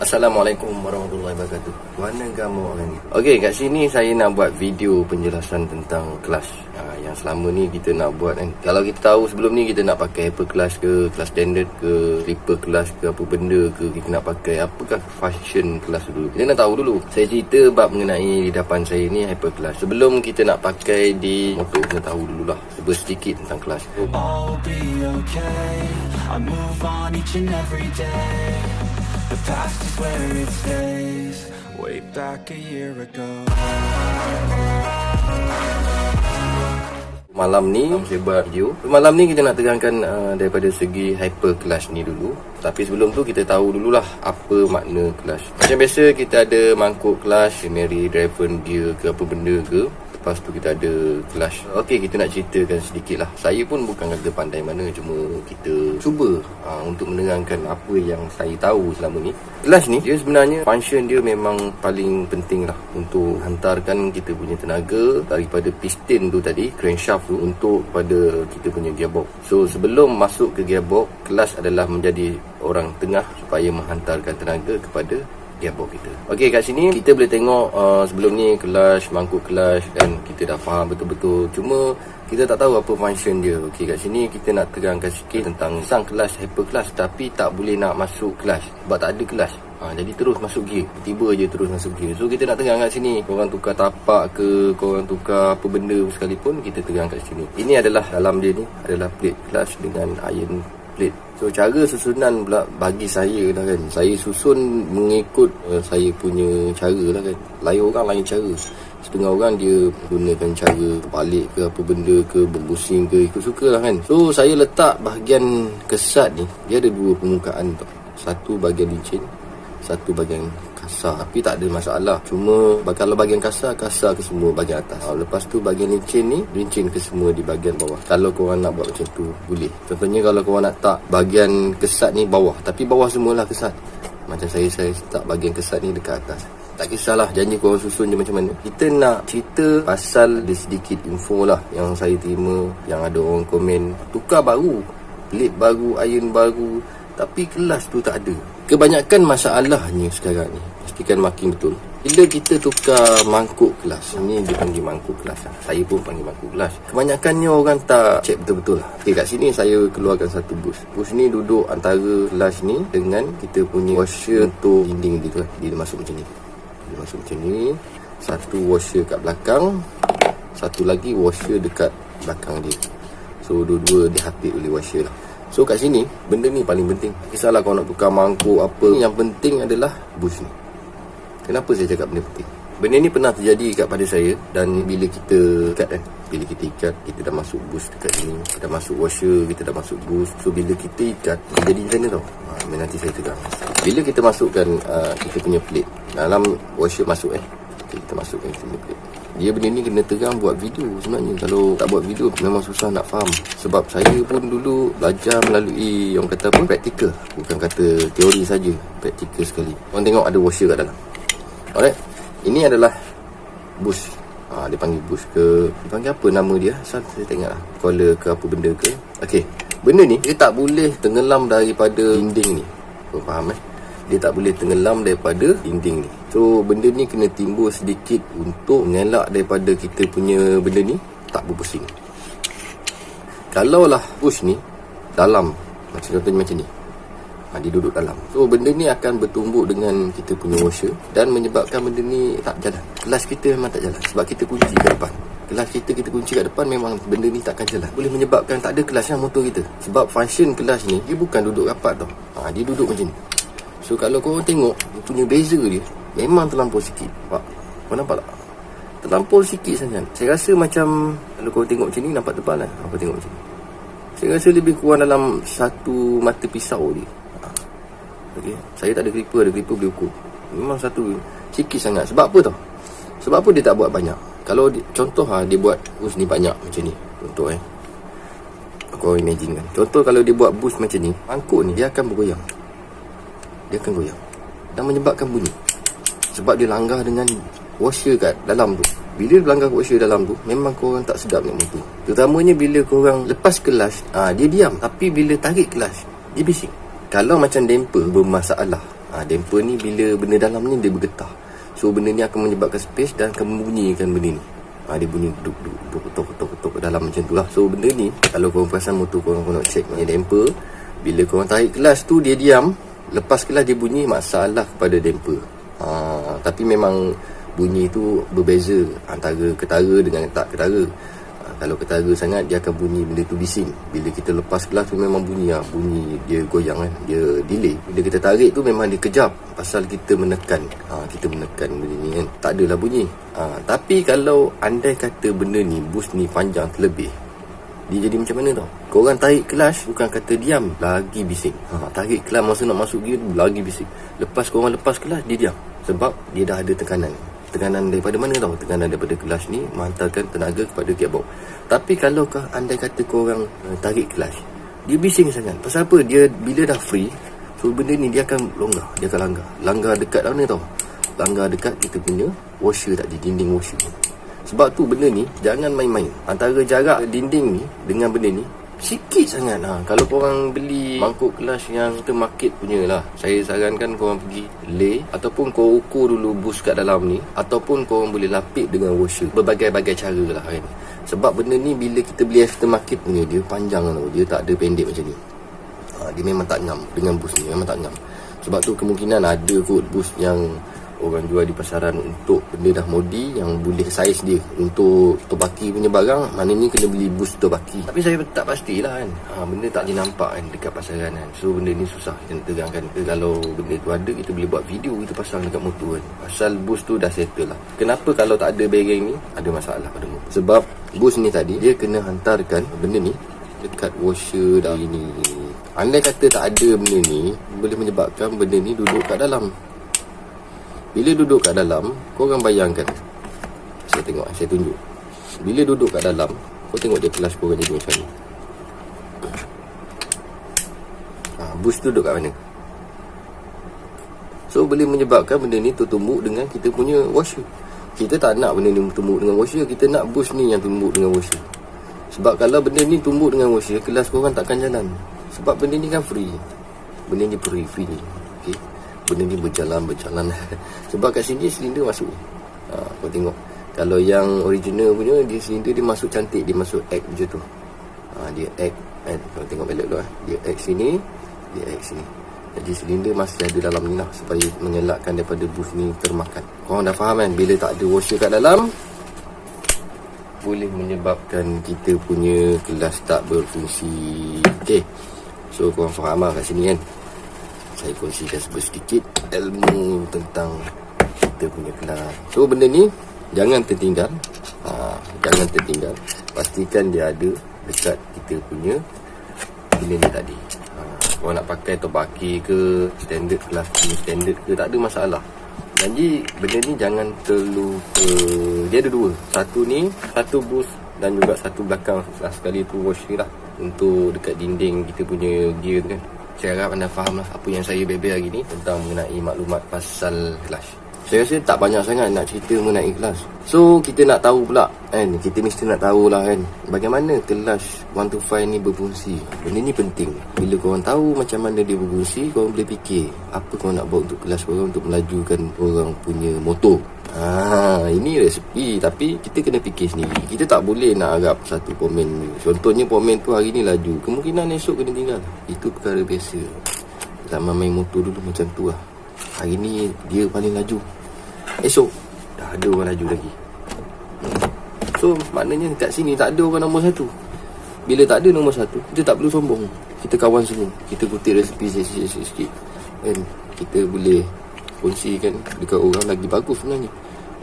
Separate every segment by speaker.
Speaker 1: Assalamualaikum warahmatullahi wabarakatuh. Mana kamu orang ni? Okey, kat sini saya nak buat video penjelasan tentang kelas. Yang selama ni kita nak buat kan. Kalau kita tahu sebelum ni kita nak pakai hyper class ke, kelas standard ke, slipper class ke, apa benda ke kita nak pakai, apakah function kelas dulu. Kita nak tahu dulu. Saya cerita bab mengenai lidapan saya ni hyper class. Sebelum kita nak pakai di motor, kita tahu dululah sedikit tentang kelas.
Speaker 2: I'll be okay. I move on each and every day. The past is where it stays. Way back a year ago.
Speaker 1: Malam ni saya buat video. Malam ni kita nak terangkan daripada segi hyper class ni dulu. Tapi sebelum tu kita tahu dululah apa makna class. Macam biasa kita ada mangkuk class, Mary driver gear ke apa benda ke. Lepas tu kita ada clash. Okey, kita nak ceritakan sedikit lah. Saya pun bukan kata pandai mana, cuma kita cuba untuk menerangkan apa yang saya tahu selama ni. Clash ni, dia sebenarnya function dia memang paling penting lah untuk hantarkan kita punya tenaga daripada piston tu tadi, crankshaft tu, untuk pada kita punya gearbox. So, sebelum masuk ke gearbox, clash adalah menjadi orang tengah supaya menghantarkan tenaga kepada gearbox kita. Okey, kat sini kita boleh tengok sebelum ni clutch, mangkuk clutch kan, kita dah faham betul-betul. Cuma kita tak tahu apa function dia. Okey, kat sini kita nak terangkan sikit tentang sang clutch, hyper clutch, tapi tak boleh nak masuk clutch sebab tak ada clutch. Jadi terus masuk gear, tiba je terus masuk gear. So kita nak terang kat sini, korang tukar tapak ke, korang tukar apa benda sekalipun, kita terang kat sini. Ini adalah dalam dia ni adalah plate clutch dengan iron plate. So cara susunan pula bagi saya lah kan, saya susun mengikut saya punya cara lah kan. Lain orang lain cara. Setengah orang dia gunakan cara balik ke apa benda ke, berbusing ke, ikut suka lah kan. So saya letak bahagian kesat ni, dia ada dua permukaan tau. Satu bahagian licin, satu bahagian kasar. Tapi tak ada masalah. Cuma kalau bahagian kasar ke semua bahagian atas. Lepas tu bahagian licin ni, licin ke semua di bahagian bawah. Kalau korang nak buat macam tu, boleh. Contohnya kalau korang nak tak bahagian kesat ni bawah, tapi bawah semualah kesat. Macam saya tak bahagian kesat ni dekat atas. Tak kisahlah, janji korang susun je macam mana. Kita nak cerita pasal ada sedikit info lah yang saya terima, yang ada orang komen, tukar baru, plate baru, iron baru, tapi kelas tu tak ada. Kebanyakan masalahnya sekarang ni, pastikan makin betul, bila kita tukar mangkuk kelas, ni dia panggil mangkuk kelas lah. Saya pun panggil mangkuk kelas. Kebanyakannya orang tak check betul-betul lah. Okay, kat sini saya keluarkan satu bush. Bush ni duduk antara kelas ni dengan kita punya washer untuk dinding dia tu. Dia masuk macam ni. Dia masuk macam ni. Satu washer kat belakang, satu lagi washer dekat belakang dia. So dua-dua dihapit oleh washer lah. So kat sini, benda ni paling penting. Kisahlah kau nak tukar mangkuk apa, yang penting adalah bush ni. Kenapa saya cakap benda penting? Benda ni pernah terjadi kat pada saya. Dan bila kita ikat kan, bila kita ikat, kita dah masuk bush dekat sini, kita dah masuk washer, kita dah masuk bush. So bila kita ikat, dia jadi macam mana tau? Nanti saya tegang. Bila kita masukkan kita punya plate dalam washer masuk kita masukkan kita punya plate, dia benda ni kena terang buat video sebenarnya. Kalau tak buat video memang susah nak faham. Sebab saya pun dulu belajar melalui yang kata apa, praktikal. Bukan kata teori saja, praktikal sekali. Korang tengok ada washer kat dalam. Alright, ini adalah bush. Dia panggil bush ke, dia panggil apa nama dia, saya tengok lah, collar ke apa benda ke. Okey, benda ni dia tak boleh tenggelam daripada dinding ni. Korang faham Dia tak boleh tenggelam daripada dinding ni. So benda ni kena timbul sedikit untuk mengelak daripada kita punya benda ni tak berpusing. Kalaulah bush ni dalam, macam contohnya macam ni, dia duduk dalam, so benda ni akan bertumbuk dengan kita punya washer dan menyebabkan benda ni tak jalan. Kelas kita memang tak jalan sebab kita kunci kat depan. Kelas kita kunci kat depan, memang benda ni takkan jalan. Boleh menyebabkan tak ada kelasnya motor kita. Sebab function kelas ni, dia bukan duduk rapat tau. Dia duduk macam ni. So kalau korang tengok, dia punya beza dia memang terlampau sikit. Kau nampak tak? Terlampau sikit sangat. Saya rasa macam, kalau korang tengok macam ni, nampak tebal kan? Apa tengok macam ni, saya rasa lebih kurang dalam satu mata pisau je. Okay. Saya tak ada clipper, ada clipper boleh ukur. Memang satu sikit sangat. Sebab apa tau? Sebab apa dia tak buat banyak? Kalau contoh dia buat boost ni banyak macam ni. Contoh kau imagine kan. Contoh kalau dia buat boost macam ni, mangkuk ni dia akan bergoyang. Dia akan goyang dan menyebabkan bunyi. Sebab dia langgar dengan washer kat dalam tu. Bila berlanggar washer dalam tu, memang korang tak sedap naik motor. Terutamanya bila korang lepas kelas, dia diam. Tapi bila tarik kelas, dia bising. Kalau macam damper bermasalah, Damper ni bila benda dalam ni dia bergetar. So benda ni akan menyebabkan space dan akan membunyikan benda ni. Dia bunyi duk ketuk dalam macam tu lah. So benda ni kalau korang perasan motor korang nak check ni damper, bila korang tarik kelas tu dia diam, lepas kelas dia bunyi, masalah kepada damper. Tapi memang bunyi tu berbeza antara ketara dengan tak ketara. Kalau ketara sangat dia akan bunyi benda tu bising. Bila kita lepas kelas tu memang bunyi bunyi dia goyang kan, dia delay. Bila kita tarik tu memang dia kejap pasal kita menekan. Kita menekan benda ni kan, tak adalah bunyi. Tapi kalau andai kata benda ni boost ni panjang terlebih, dia jadi macam mana tau? Korang tarik kelas bukan kata diam, lagi bising. Tarik kelas masa nak masuk gear lagi bising. Lepas korang lepas kelas dia diam sebab dia dah ada tekanan. Tekanan daripada mana tau? Tekanan daripada kelas ni menghantarkan tenaga kepada gearbox. Tapi kalau andai kata korang tarik kelas, dia bising sangat. Pasal apa? Dia bila dah free, so benda ni dia akan longgar. Dia akan langgar. Langgar dekat mana tau? Langgar dekat kita punya washer tadi, dinding washer. Sebab tu benda ni jangan main-main. Antara jarak dinding ni dengan benda ni sikit sangat. Kalau korang beli mangkuk kelas yang kita market punya lah, saya sarankan korang pergi lay ataupun korang ukur dulu boost kat dalam ni, ataupun korang boleh lapik dengan washer. Berbagai-bagai cara lah kan. Sebab benda ni bila kita beli aftermarket punya, dia panjang tau. Dia tak ada pendek macam ni. Dia memang tak ngam dengan boost ni, memang tak ngam. Sebab tu kemungkinan ada kot boost yang orang jual di pasaran untuk benda dah modi, yang boleh saiz dia untuk tobaki punya barang, maknanya kena beli boost tobaki. Tapi saya tak pastilah kan, benda tak nampak kan dekat pasaran kan. So benda ni susah kita nak terangkan. Kalau benda tu ada, kita boleh buat video, kita pasang dekat motor kan. Pasal boost tu dah settle lah. Kenapa kalau tak ada bearing ni ada masalah pada motor? Sebab boost ni tadi dia kena hantarkan benda ni dekat washer dah ini. Andai kata tak ada benda ni, boleh menyebabkan benda ni duduk kat dalam. Bila duduk kat dalam, korang bayangkan. Saya tengok, saya tunjuk. Bila duduk kat dalam, kau tengok dia kelas korang jadi macam ni. Boost duduk kat mana? So boleh menyebabkan benda ni tertumbuk dengan kita punya washer. Kita tak nak benda ni tumbuk dengan washer, kita nak boost ni yang tumbuk dengan washer. Sebab kalau benda ni tumbuk dengan washer, kelas korang takkan jalan. Sebab benda ni kan free. Benda ni free ni. Okay. Benda ni berjalan sebab kat sini silinder masuk. Kau tengok, kalau yang original punya, dia silinder dia masuk cantik, dia masuk X macam tu. Dia X kan, kau tengok balik dulu dia X sini, dia X sini. Jadi silinder masih ada dalam ni lah, supaya mengelakkan daripada boost ni termakan. Korang dah faham kan? Bila tak ada washer kat dalam, boleh menyebabkan kita punya kelas tak berfungsi. Okay, so korang faham lah kat sini kan. Saya kongsikan sedikit ilmu tentang kita punya kelas. So benda ni jangan tertinggal. Jangan tertinggal. Pastikan dia ada dekat kita punya benda ni tadi. Kalau nak pakai tobaki ke, standard kelas ni standard ke, tak ada masalah. Janji benda ni jangan terlupa. Dia ada dua. Satu ni, satu boost dan juga satu belakang. Sekali tu washer lah, untuk dekat dinding kita punya gear tu kan. Saya harap anda faham lah apa yang saya bebel hari ni tentang mengenai maklumat pasal kelas. Saya rasa tak banyak sangat nak cerita mengenai kelas. So kita nak tahu pula kan, kita mesti nak tahulah kan, bagaimana kelas 1 to 5 ni berfungsi. Benda ni penting. Bila korang tahu macam mana dia berfungsi, korang boleh fikir apa korang nak buat untuk kelas korang, untuk melajukan korang punya motor. Ini resepi, tapi kita kena fikir sendiri. Kita tak boleh nak harap satu komen. Contohnya komen tu hari ni laju, kemungkinan esok kena tinggal. Itu perkara biasa. Zaman main motor dulu macam tu lah. Hari ni dia paling laju, esok dah ada orang laju lagi. So maknanya kat sini tak ada orang nombor satu. Bila tak ada nombor satu, kita tak perlu sombong. Kita kawan semua, kita kutip resepi sikit-sikit kan. Kita boleh kongsikan dekat orang lagi bagus sebenarnya.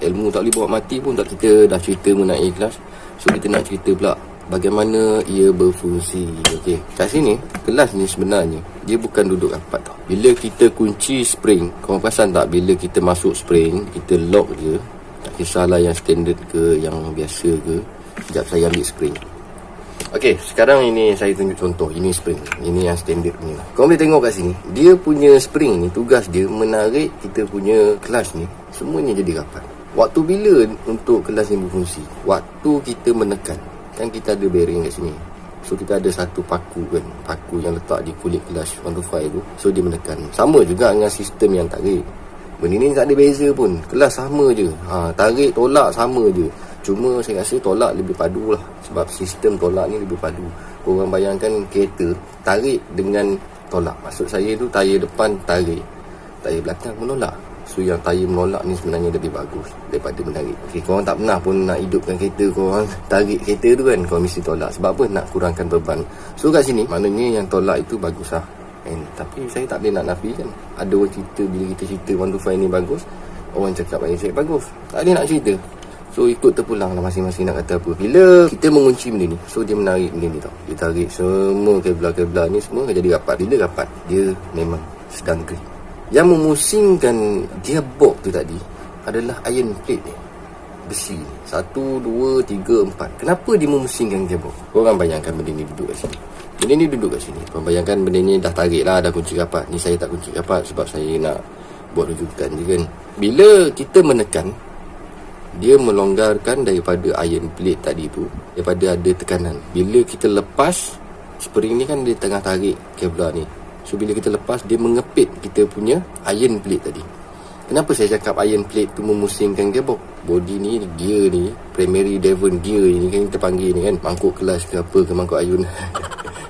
Speaker 1: Ilmu tak boleh bawa mati pun. Tak, kita dah cerita mengenai kelas, so kita nak cerita pula bagaimana ia berfungsi. Okey, kat sini kelas ni sebenarnya dia bukan duduk rapat tau. Bila kita kunci spring, kau perasan tak, bila kita masuk spring, kita lock je, tak kisahlah yang standard ke yang biasa ke. Sekejap saya ambil spring. Okey, sekarang ini saya tunjuk contoh. Ini spring, ini yang standard punya. Kau boleh tengok kat sini, dia punya spring ni, tugas dia menarik kita punya kelas ni semuanya jadi rapat. Waktu bila untuk kelas ni berfungsi? Waktu kita menekan. Kan kita ada bearing kat sini. So kita ada satu paku kan, paku yang letak di kulit clutch 125 tu. So dia menekan. Sama juga dengan sistem yang tarik. Benda ni tak ada beza pun. Kelas sama je. Tarik, tolak sama je. Cuma saya rasa tolak lebih padu lah. Sebab sistem tolak ni lebih padu. Korang bayangkan kereta tarik dengan tolak. Maksud saya tu tayar depan tarik, tayar belakang menolak. So yang tayar menolak ni sebenarnya lebih bagus daripada menarik. Okay, korang tak pernah pun nak hidupkan kereta, korang tarik kereta tu kan, korang mesti tolak. Sebab apa? Nak kurangkan beban. So kat sini maknanya yang tolak itu bagus lah. Tapi saya tak boleh nak nafikan. Ada orang cerita, bila kita cerita 125 ni bagus, orang cakap saya bagus. Tak boleh nak cerita. So ikut terpulang lah masing-masing nak kata apa. Bila kita mengunci benda ni, so dia menarik benda ni tau. Dia tarik semua kabel-kabel ni semua jadi rapat. Bila rapat, dia memang sedang grip. Yang memusingkan gearbox tu tadi adalah iron plate ni, besi ni. 1, 2, 3, 4. Kenapa dia memusingkan gearbox? Korang bayangkan benda ni duduk kat sini. Benda ni duduk kat sini. Korang bayangkan benda ni dah tarik lah, dah kunci rapat. Ni saya tak kunci rapat sebab saya nak buat rujukan je kan. Bila kita menekan, dia melonggarkan daripada iron plate tadi tu, daripada ada tekanan. Bila kita lepas spring ni kan, dia tengah tarik kabel ni. So bila kita lepas, dia mengepit kita punya iron plate tadi. Kenapa saya cakap iron plate tu memusingkan gearbox? Body ni, gear ni, primary driven gear ni kan kita panggil ni kan, mangkuk kelas ke apa ke, mangkuk ayun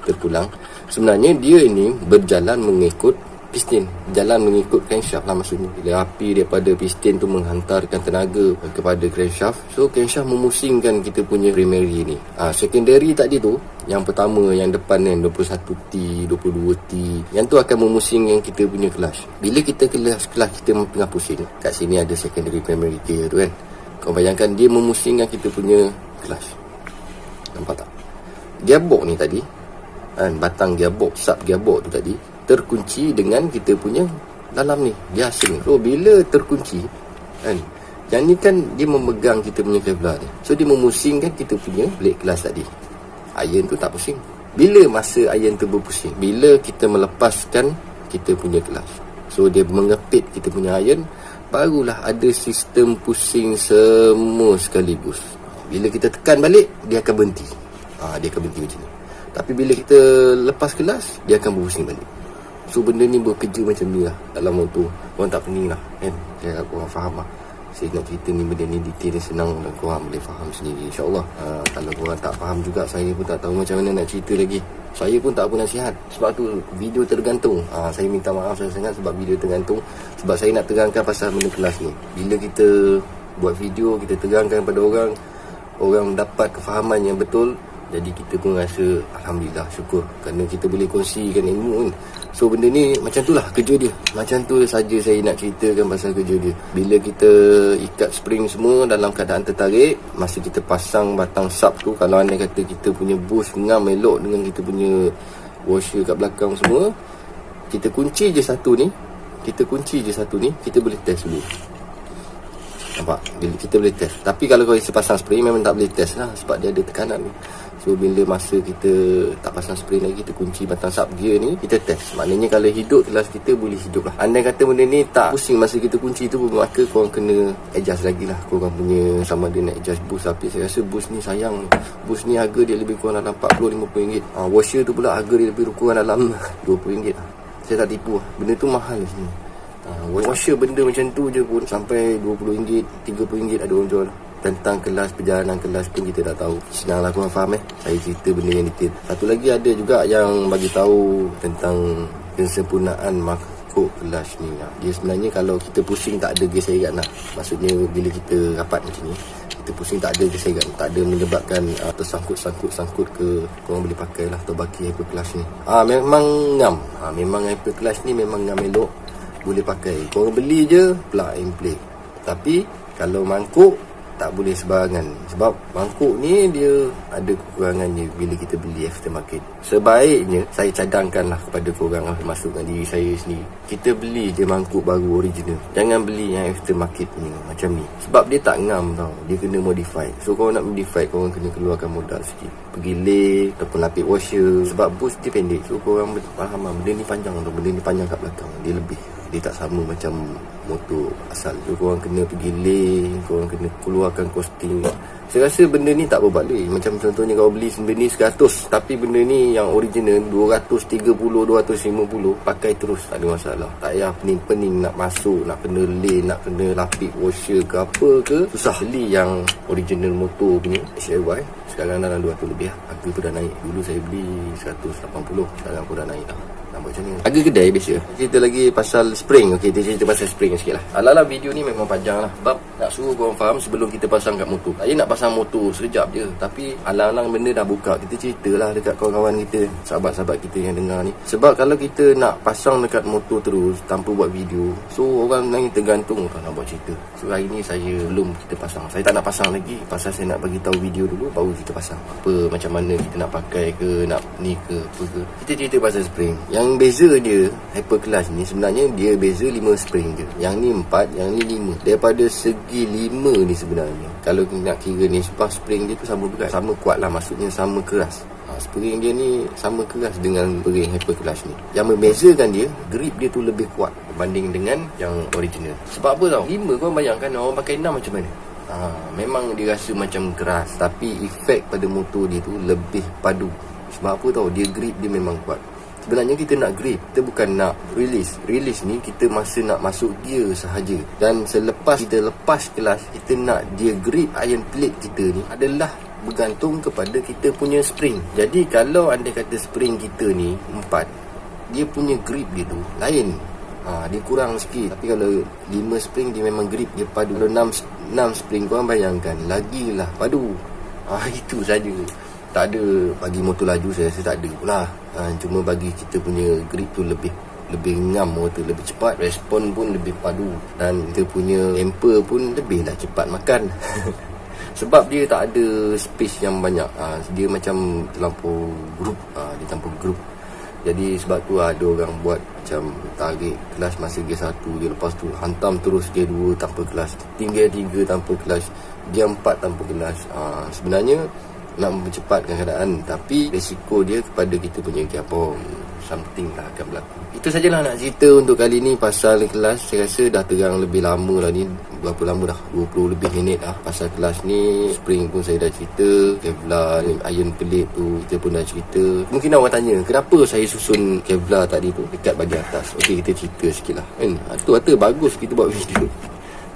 Speaker 1: terpulang. Sebenarnya dia ni berjalan mengikut piston, jalan mengikut crankshaft lah maksudnya. Bila api daripada piston tu menghantarkan tenaga kepada crankshaft, so crankshaft memusingkan kita punya primary ni. Secondary tadi tu, yang pertama, yang depan kan 21T, 22T, yang tu akan memusingkan kita punya clutch. Bila kita kelas kita tengah pusing, kat sini ada secondary primary gear tu kan, kau bayangkan dia memusingkan kita punya clutch. Nampak tak? Gearbox ni tadi kan, batang gearbox, sub gearbox tu tadi terkunci dengan kita punya dalam ni, dia asing. So bila terkunci kan, yang ni kan dia memegang kita punya kevlar ni, so dia memusingkan kita punya plate kelas tadi. Iron tu tak pusing. Bila masa iron tu berpusing? Bila kita melepaskan kita punya kelas, so dia mengepit kita punya iron, barulah ada sistem pusing semua sekaligus. Bila kita tekan balik, dia akan berhenti. Dia akan berhenti macam ni. Tapi bila kita lepas kelas, dia akan berpusing balik. So benda ni bekerja macam ni lah dalam motor. Korang tak pening lah kan, saya harap korang faham lah. Saya nak cerita ni, benda ni detail dan senang dan korang boleh faham sendiri, insyaAllah. Kalau korang tak faham juga, saya pun tak tahu macam mana nak cerita lagi. Saya pun tak apa nasihat. Sebab tu video tergantung. Saya minta maaf sangat sebab video tergantung. Sebab saya nak terangkan pasal benda kelas ni. Bila kita buat video, kita terangkan pada orang, orang dapat kefahaman yang betul, jadi kita pun rasa Alhamdulillah, syukur kerana kita boleh kongsikan ilmu kan. So benda ni macam tu lah kerja dia. Macam tu saja saya nak ceritakan pasal kerja dia. Bila kita ikat spring semua dalam keadaan tertarik, masa kita pasang batang sub tu, kalau andai kata kita punya bush ngam elok dengan kita punya washer kat belakang semua, kita kunci je satu ni, kita boleh test dulu. Nampak? Bila kita boleh test. Tapi kalau kau isi pasang spray, memang tak boleh test lah sebab dia ada tekanan ni. So bila masa kita tak pasang spray lagi, kita kunci batang sub gear ni, kita test. Maknanya kalau hidup kelas kita, boleh hidup lah. Andai kata benda ni tak pusing masa kita kunci tu, maka korang kena adjust lagi lah. Korang punya sama ada nak adjust boost. Tapi saya rasa boost ni sayang. Boost ni harga dia lebih kurang dalam 40-50 ringgit. Washer tu pula harga dia lebih kurang dalam 20 ringgit lah. Saya tak tipu lah. Benda tu mahal sini. Washer benda macam tu je pun sampai 20 ringgit, 30 ringgit ada orang jual. Tentang kelas, perjalanan kelas pun kita dah tahu. Senanglah korang faham saya cerita benda yang detail. Satu lagi ada juga yang bagi tahu tentang kesempurnaan makhluk kelas ni. Dia sebenarnya kalau kita pusing tak ada geseran lah. Maksudnya bila kita rapat macam ni, kita pusing tak ada geseran, tak ada menyebabkan tersangkut-sangkut ke. Korang boleh pakai lah Tobaki Hyper Clutch ni. Memang ngam. Memang Hyper Clutch ni memang ngam elok. Boleh pakai. Korang beli je, plug and play. Tapi kalau mangkuk, tak boleh sebarangan. Sebab mangkuk ni dia ada kekurangannya bila kita beli aftermarket. Sebaiknya saya cadangkanlah kepada korang lah, masukkan diri saya sendiri. Kita beli je mangkuk baru original. Jangan beli yang aftermarket ni macam ni. Sebab dia tak ngam tau. Dia kena modify. So kalau nak modify, korang kena keluarkan modal sikit. Pergi lay ataupun lapik washer. Sebab boost dia pendek. So korang faham lah, benda ni panjang tau. Benda ni panjang kat belakang. Dia lebih. dia tak sama macam motor asal. So korang kena pergi lay, korang kena keluarkan costing. Saya rasa benda ni tak berbalik. Macam contohnya kau beli benda ni 100, tapi benda ni yang original 230, 250, pakai terus, tak ada masalah. Tak payah pening-pening nak masuk, nak kena lay, nak kena lapik washer ke apa ke. Susah. Beli yang original motor punya HLY sekarang dalam 200 lebih lah. Harga tu dah naik. Dulu saya beli 180, sekarang pun dah naik lah. Nampak macam ni. Harga kedai biasa. Cerita lagi pasal spring. Okey, kita cerita pasal spring sikit lah. Alah-alah video ni memang panjang lah. Sebab nak suruh korang faham sebelum kita pasang kat motor. Saya nak pasang motor sekejap je, tapi alang-alang benda dah buka, kita ceritalah dekat kawan-kawan kita, sahabat-sahabat kita yang dengar ni. Sebab kalau kita nak pasang dekat motor terus tanpa buat video, so orang lain tergantung tak nak buat cerita. So hari ni saya belum kita pasang. Saya tak nak pasang lagi pasal saya nak bagi tahu video dulu baru kita pasang. Apa macam mana kita nak pakai ke, nak ni ke apa ke. Kita cerita pasal spring. Yang beza dia Hyper Clutch ni sebenarnya dia beza 5 spring je. Yang ni 4, yang ni 5. Daripada segi 5 ni sebenarnya, kalau nak kira ni sebab spring dia tu sama berat, sama kuat lah, maksudnya sama keras. Spring dia ni sama keras dengan spring Hyper Clutch ni. Yang membezakan dia, grip dia tu lebih kuat berbanding dengan yang original. Sebab apa tau? 5 korang bayangkan orang pakai 6 macam mana? Memang dia rasa macam keras, tapi efek pada motor dia tu lebih padu. Sebab apa tau? Dia grip dia memang kuat. Sebenarnya kita nak grip, kita bukan nak release. Release ni kita masa nak masuk gear sahaja. Dan selepas kita lepas kelas, kita nak dia grip iron plate kita ni adalah bergantung kepada kita punya spring. Jadi kalau anda kata spring kita ni 4, dia punya grip dia tu lain. Dia kurang sikit. Tapi kalau 5 spring dia memang grip dia padu. Kalau 6 spring korang bayangkan lagilah padu. Itu saja. Tak ada bagi motor laju, saya rasa tak ada pula. Cuma bagi kita punya grip tu lebih ngam motor, lebih cepat, respon pun lebih padu, dan kita punya temper pun lebih dah cepat makan. Sebab dia tak ada space yang banyak. Dia macam terlampau grup. Dia terlampau grup. Jadi sebab tu ada orang buat macam tarik kelas masa gear 1 je, lepas tu hantam terus gear 2 tanpa kelas, tinggal 3 tanpa kelas, gear 4 tanpa kelas. Sebenarnya nak mempercepatkan keadaan, tapi risiko dia kepada kita punya gearbox, something lah akan berlaku. Itu sajalah nak cerita untuk kali ni pasal kelas. Saya rasa dah terang lebih lama lah ni. Berapa lama dah? 20 lebih minit lah pasal kelas ni. Spring pun saya dah cerita, Kevlar, iron plate tu kita pun dah cerita. Mungkin awak tanya kenapa saya susun Kevlar tadi tu dekat bahagian atas. Okey, kita cerita sikit lah kan. Tu kata bagus kita buat video,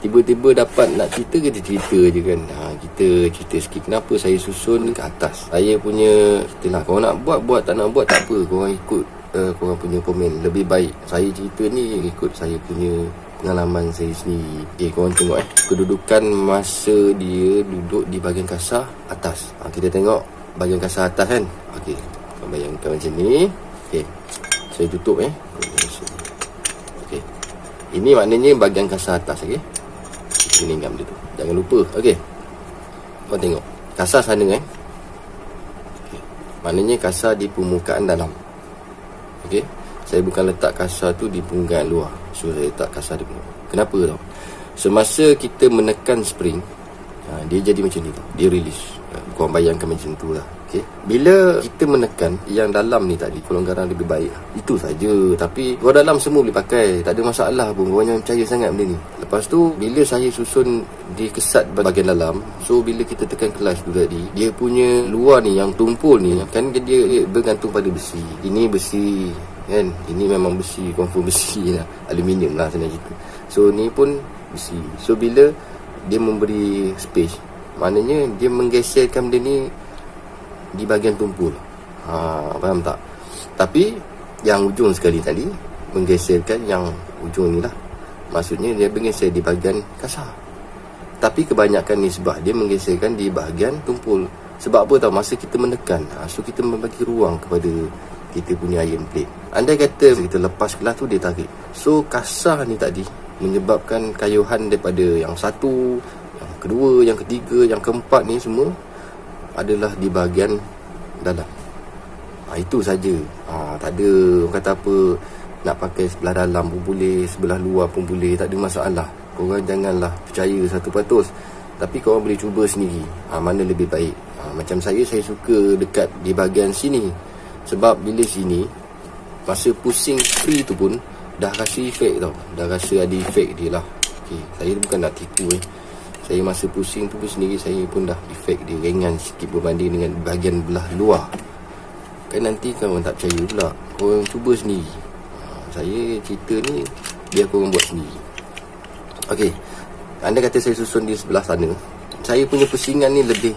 Speaker 1: tiba-tiba dapat nak cerita, kita cerita je kan. Kita cerita sikit kenapa saya susun ke atas. Saya punya cerita lah. Korang nak buat, tak nak buat tak apa. Korang ikut korang punya komen. Lebih baik saya cerita ni ikut saya punya pengalaman saya sendiri. Okay, korang tengok kedudukan masa dia duduk di bahagian kasar atas. Kita tengok bahagian kasar atas kan. Okay, korang bayangkan macam ni. Okay, saya tutup Okay, ini maknanya bahagian kasar atas. Okay, ini ngam dia tu, jangan lupa. Okey, kau tengok kasar sana okay. Maknanya kasar di permukaan dalam. Okey, saya bukan letak kasar tu di permukaan luar, so saya letak kasar di permukaan. Kenapa tau? Semasa kita menekan spring, dia jadi macam ni tau, dia release. Kau bayangkan macam tu lah. Okay, bila kita menekan yang dalam ni tadi, pelonggaran lebih baik. Itu saja. Tapi luar dalam semua boleh pakai, tak ada masalah pun. Korang jangan percaya sangat benda ni. Lepas tu bila saya susun di kesat bahagian dalam, so bila kita tekan kelas tu tadi, dia punya luar ni yang tumpul ni kan, dia bergantung pada besi. Ini besi kan, ini memang besi, confirm besi lah, aluminium lah sebenarnya gitu. So ni pun besi. So bila dia memberi space, maknanya dia menggeserkan benda ni di bahagian tumpul. Faham tak? Tapi yang ujung sekali tadi menggeserkan yang ujung ni lah. Maksudnya dia menggeser di bahagian kasar. Tapi kebanyakan nisbah dia menggeserkan di bahagian tumpul. Sebab apa tahu? Masa kita menekan, so kita membagi ruang kepada kita punya iron plate. Andai kata kita lepas kelas tu dia tarik, so kasar ni tadi menyebabkan kayuhan daripada yang satu, yang kedua, yang ketiga, yang keempat ni semua adalah di bahagian dalam. Itu saja. Tak ada orang kata apa, nak pakai sebelah dalam pun boleh, sebelah luar pun boleh, tak ada masalah. Korang janganlah percaya 100%, tapi korang boleh cuba sendiri mana lebih baik. Macam saya suka dekat di bahagian sini. Sebab bila sini, masa pusing spree tu pun dah rasa efek tau. Dah rasa ada efek dia lah. Okay, saya bukan nak tipu Saya masa pusing tu pun sendiri saya pun dah efek dia ringan sikit berbanding dengan bahagian belah luar. Kan nanti korang tak percaya pula, korang cuba sendiri. Saya cerita ni biar korang buat sendiri. Okay, anda kata saya susun di sebelah sana, saya punya pusingan ni lebih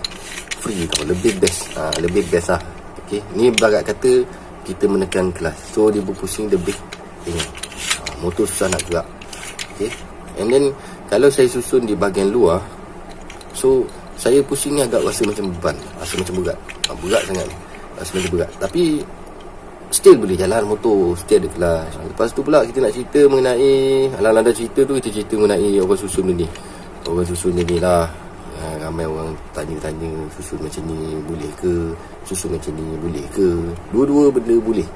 Speaker 1: free tau, lebih best. Lebih best lah. Okay, ni barat kata kita menekan kelas, so dia berpusing lebih ringan. Motor susah nak gerak. Okay, and then kalau saya susun di bahagian luar, so saya pusing ni agak rasa macam beban, rasa macam berat. Berat sangat, rasa macam berat. Tapi still boleh jalan motor, still ada kelas. Lepas tu pula kita nak cerita mengenai, alang-alang dah cerita tu, kita cerita mengenai orang susun ni. Orang susun ni lah, ramai orang tanya-tanya, susun macam ni boleh ke, susun macam ni boleh ke. Dua-dua benda boleh.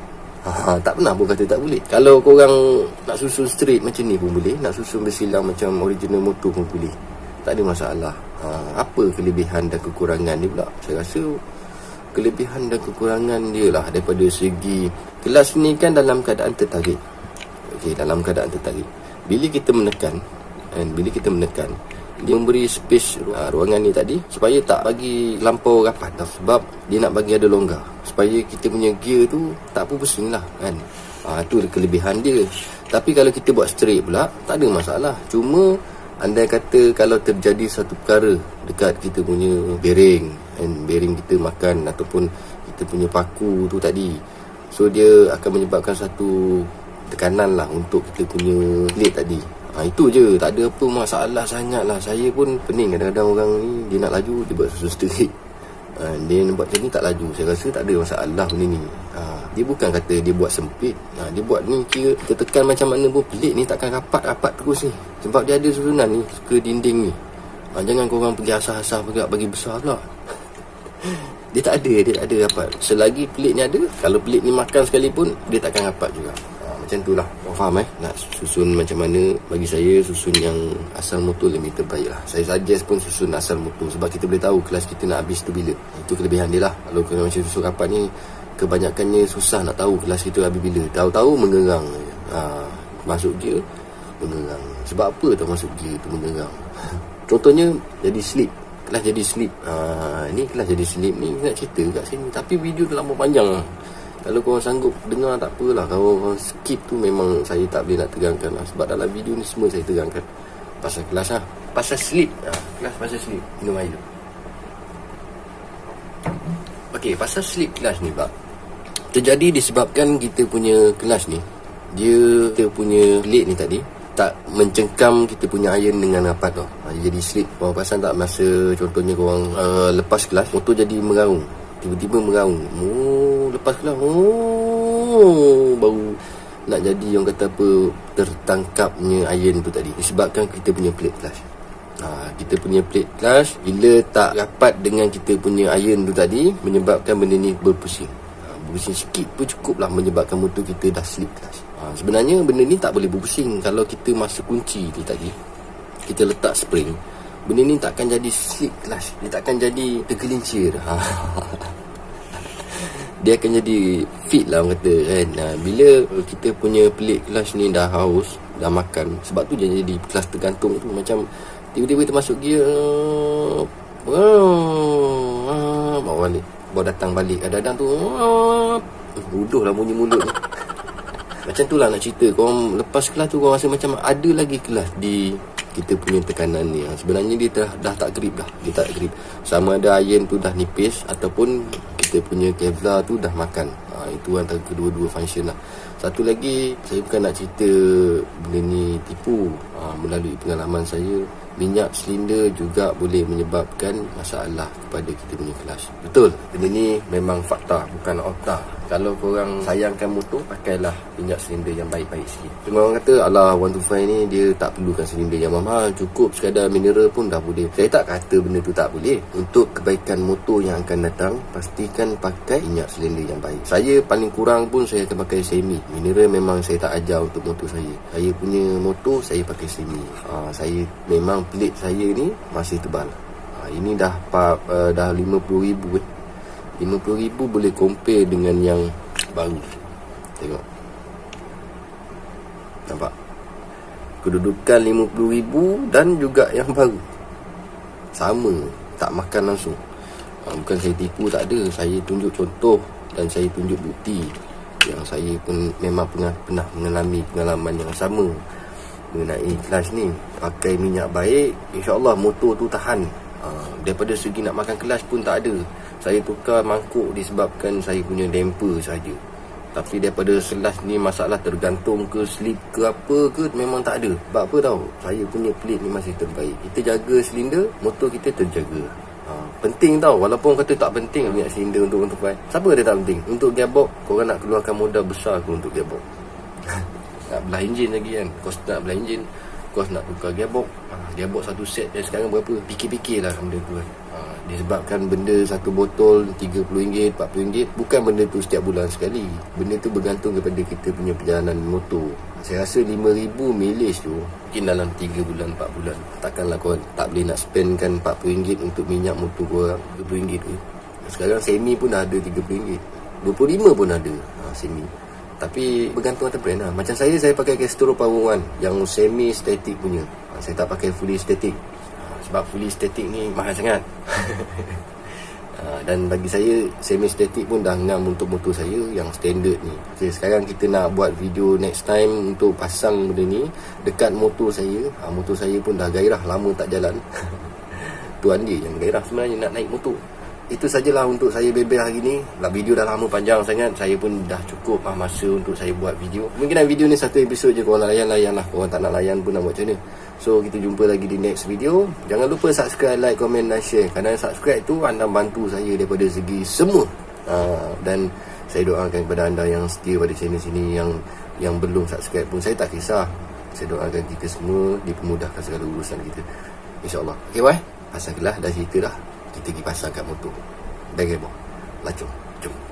Speaker 1: Tak pernah pun kata tak boleh. Kalau korang nak susun straight macam ni pun boleh, nak susun bersilang macam original motor pun boleh. Tak ada masalah. Apa kelebihan dan kekurangan dia pula? Saya rasa kelebihan dan kekurangan dia lah daripada segi kelas ni kan dalam keadaan tertarik. Okey, dalam keadaan tertarik. Bila kita menekan, dia memberi space ruangan ni tadi supaya tak bagi lampau rapat dah, sebab dia nak bagi ada longgar supaya kita punya gear tu tak apa pusing lah kan. Tu kelebihan dia. Tapi kalau kita buat straight pula tak ada masalah. Cuma andai kata kalau terjadi satu perkara dekat kita punya bearing, and bearing kita makan ataupun kita punya paku tu tadi, so dia akan menyebabkan satu tekanan lah untuk kita punya plate tadi. Itu je, tak ada apa masalah sangat lah. Saya pun pening kadang-kadang orang ni, dia nak laju, dia buat susun straight. Dia buat macam ni tak laju. Saya rasa tak ada masalah benda ni. Dia bukan kata dia buat sempit. Dia buat ni kira kita tekan macam mana pun pelik ni takkan rapat-rapat terus ni. Sebab dia ada susunan ni, suka dinding ni. Jangan korang pergi asah-asah bagi besar pula. Dia tak ada rapat. Selagi pelik ni ada, kalau pelik ni makan sekalipun, dia takkan rapat juga. Macam tu lah. Faham nak susun macam mana? Bagi saya susun yang asal motor lebih terbaik lah. Saya suggest pun susun asal motor, sebab kita boleh tahu kelas kita nak habis tu bila. Itu kelebihan dia lah. Kalau kena macam susun rapat ni, kebanyakannya susah nak tahu kelas kita habis bila. Tahu-tahu mengerang. Masuk gear mengerang. Sebab apa tahu masuk gear tu mengerang? Contohnya jadi slip. Kelas jadi slip. Ni kelas jadi slip ni nak cerita kat sini, tapi video dah lama panjang lah. Kalau korang sanggup dengar tak apalah. Kalau korang skip tu memang saya tak boleh nak terangkan lah. Sebab dalam video ni semua saya terangkan pasal kelas lah. Pasal slip. Kelas pasal slip. Minum air dulu. Okey, pasal slip kelas ni pula terjadi disebabkan kita punya kelas ni, kita punya plate ni tadi tak mencengkam kita punya iron dengan rapat tau. Dia jadi slip. Korang perasan tak masa contohnya korang lepas kelas, motor jadi meraung. Tiba-tiba meraung. Lepas kelas baru nak jadi yang kata apa, tertangkapnya iron tu tadi, disebabkan kita punya plate clash. Kita punya plate clash bila tak rapat dengan kita punya iron tu tadi, menyebabkan benda ni berpusing. Berpusing sikit pun cukup lah menyebabkan motor kita dah slip clash. Sebenarnya benda ni tak boleh berpusing. Kalau kita masuk kunci ni tadi, kita letak spring, benda ni takkan jadi slip clash. Dia takkan jadi tergelincir. Dia akan jadi fit lah orang kata kan. Bila kita punya plate clutch ni dah haus, dah makan, sebab tu dia jadi kelas tergantung tu. Macam tiba-tiba kita masuk gear, bawa balik, bawa datang balik. Kadang-kadang tu bodoh lah bunyi mulut ni. Macam tu lah nak cerita. Korang lepas kelas tu korang rasa macam ada lagi kelas di kita punya tekanan ni. Sebenarnya dia dah tak grip dah. Dia tak grip. Sama ada iron tu dah nipis ataupun kita punya Kevlar tu dah makan. Itu antara kedua-dua function lah. Satu lagi, saya bukan nak cerita benda ni tipu. Melalui pengalaman saya, minyak silinder juga boleh menyebabkan masalah kepada kita punya kelas. Betul, benda ni memang fakta, bukan otak. Kalau korang sayangkan motor, pakailah minyak silinder yang baik-baik sikit. Cuma orang kata, alah 125 ni dia tak perlukan silinder yang mahal, cukup sekadar mineral pun dah boleh. Saya tak kata benda tu tak boleh. Untuk kebaikan motor yang akan datang, pastikan pakai minyak silinder yang baik. Saya paling kurang pun saya akan pakai semi. Mineral memang saya tak ajar untuk motor saya. Saya punya motor saya pakai semi. Saya memang plate saya ni masih tebal. Ini dah 50,000 50,000 boleh compare dengan yang baru. Tengok. Nampak? Kedudukan 50,000 dan juga yang baru sama, tak makan langsung. Bukan saya tipu, tak ada. Saya tunjuk contoh dan saya tunjuk bukti yang saya pun memang pernah mengalami pengalaman yang sama mengenai kelas ni. Pakai minyak baik, insyaAllah motor tu tahan. Daripada segi nak makan kelas pun tak ada. Saya tukar mangkuk disebabkan saya punya damper saja. Tapi daripada selas ni masalah tergantung ke slip ke apa ke, memang tak ada. Sebab apa tahu? Saya punya plate ni masih terbaik. Kita jaga silinder, motor kita terjaga. Penting tau, walaupun kata tak penting minyak silinder untuk pakai. Siapa kata tak penting? Untuk gearbox, korang nak keluarkan modal besar ke untuk gearbox? Nak belah enjin lagi kan, kos nak belah enjin, kos nak tukar gearbox. Gearbox satu set dan sekarang berapa? Fikir-fikir lah benda tu kan. Disebabkan benda satu botol RM30, RM40, bukan benda tu setiap bulan sekali. Benda tu bergantung kepada kita punya perjalanan motor. Saya rasa RM5,000 mileage tu mungkin dalam 3 bulan, 4 bulan. Takkanlah korang tak boleh nak spendkan RM40 untuk minyak motor korang, RM20 tu. Sekarang semi pun dah ada RM30, RM25 pun ada semi. Tapi bergantung atas brand lah. Macam saya pakai Castrol Power One yang semi static punya. Saya tak pakai fully static. Sebab fully static ni mahal sangat. Dan bagi saya semi static pun dah ngam untuk motor saya yang standard ni. Okay, sekarang kita nak buat video next time untuk pasang benda ni dekat motor saya. Motor saya pun dah gairah, lama tak jalan. Tuan dia yang gairah sebenarnya nak naik motor. Itu sajalah untuk saya bebel hari ni. Video dah lama panjang sangat. Saya pun dah cukup masa untuk saya buat video. Mungkin video ni satu episod je. Korang layan lah. Korang tak nak layan pun nak buat macam mana. So kita jumpa lagi di next video. Jangan lupa subscribe, like, komen dan share. Kerana subscribe tu anda bantu saya daripada segi semua. Dan saya doakan kepada anda yang setia pada channel sini, yang belum subscribe pun, saya tak kisah. Saya doakan kita semua dipermudahkan segala urusan kita, InsyaAllah. Okay bye. Pasang kelas dah cerita dah. Kita pergi pasang kat motor. Dah gearbox. Lacung. Jom.